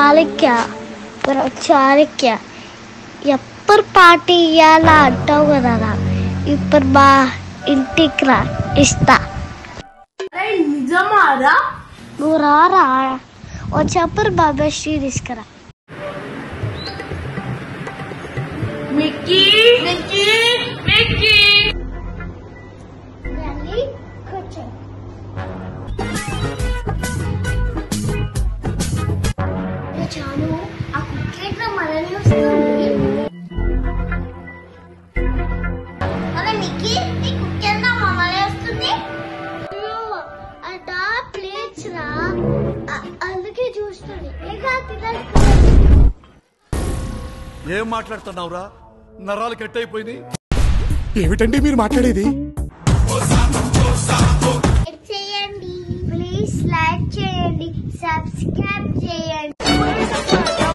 చాళుక్య చాళుక్య ఎప్పుడు పార్టీ ఇవ్వాలా అంటావు కదా, ఇప్పుడు మా ఇంటికి రా ఇస్తా. నిజమారా? నువ్వు రారా, వచ్చేప్పుడు బాబాశ్రీ తీసుకురా. మిక్కీ మిక్కీ మిక్కీ చాలు, ఆ కుక్కేట్లో మనల్ని వస్తుంది. అరే మిక్కీ, ఈ కుక్కేట్లో మమ్మల్ని వస్తుంది. అదా ప్లేట్స్ రా, అందుకే చూస్తుంది. ఏం మాట్లాడుతున్నావురా? నరాలు కట్ అయిపోయింది. ఏమిటండి మీరు మాట్లాడేది? చేయండి ప్లీజ్, లైక్ చేయండి, సబ్స్క్రైబ్